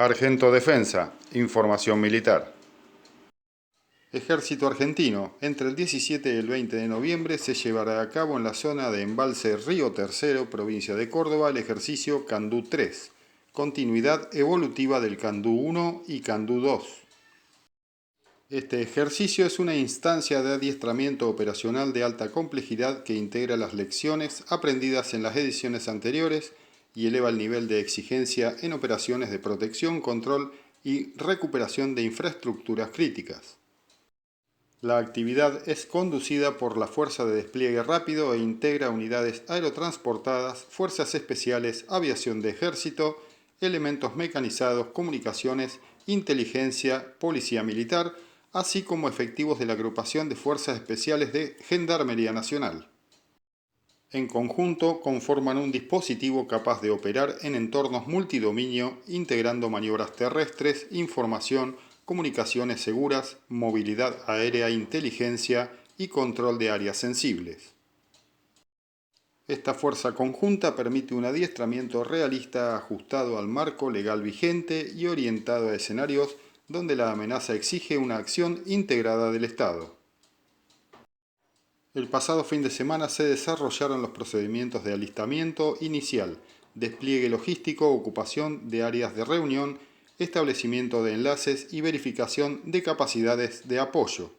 Argento Defensa, información militar. Ejército argentino. Entre el 17 y el 20 de noviembre se llevará a cabo en la zona de embalse Río Tercero, provincia de Córdoba, el ejercicio Candú 3, continuidad evolutiva del Candú 1 y Candú 2. Este ejercicio es una instancia de adiestramiento operacional de alta complejidad que integra las lecciones aprendidas en las ediciones anteriores y eleva el nivel de exigencia en operaciones de protección, control y recuperación de infraestructuras críticas. La actividad es conducida por la Fuerza de Despliegue Rápido e integra unidades aerotransportadas, fuerzas especiales, aviación de ejército, elementos mecanizados, comunicaciones, inteligencia, policía militar, así como efectivos de la Agrupación de Fuerzas Especiales de Gendarmería Nacional. En conjunto conforman un dispositivo capaz de operar en entornos multidominio, integrando maniobras terrestres, información, comunicaciones seguras, movilidad aérea, inteligencia y control de áreas sensibles. Esta fuerza conjunta permite un adiestramiento realista ajustado al marco legal vigente y orientado a escenarios donde la amenaza exige una acción integrada del Estado. El pasado fin de semana se desarrollaron los procedimientos de alistamiento inicial, despliegue logístico, ocupación de áreas de reunión, establecimiento de enlaces y verificación de capacidades de apoyo,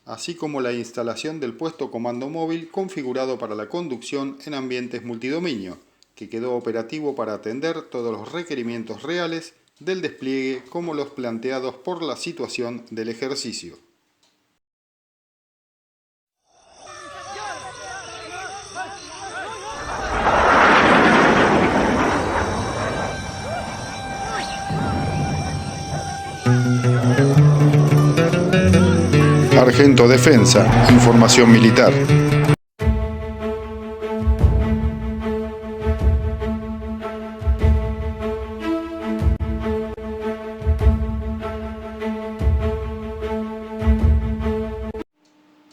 así como la instalación del puesto comando móvil configurado para la conducción en ambientes multidominio, que quedó operativo para atender todos los requerimientos reales del despliegue como los planteados por la situación del ejercicio. Argento Defensa, información militar.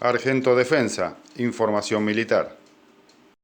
Argento Defensa, información militar.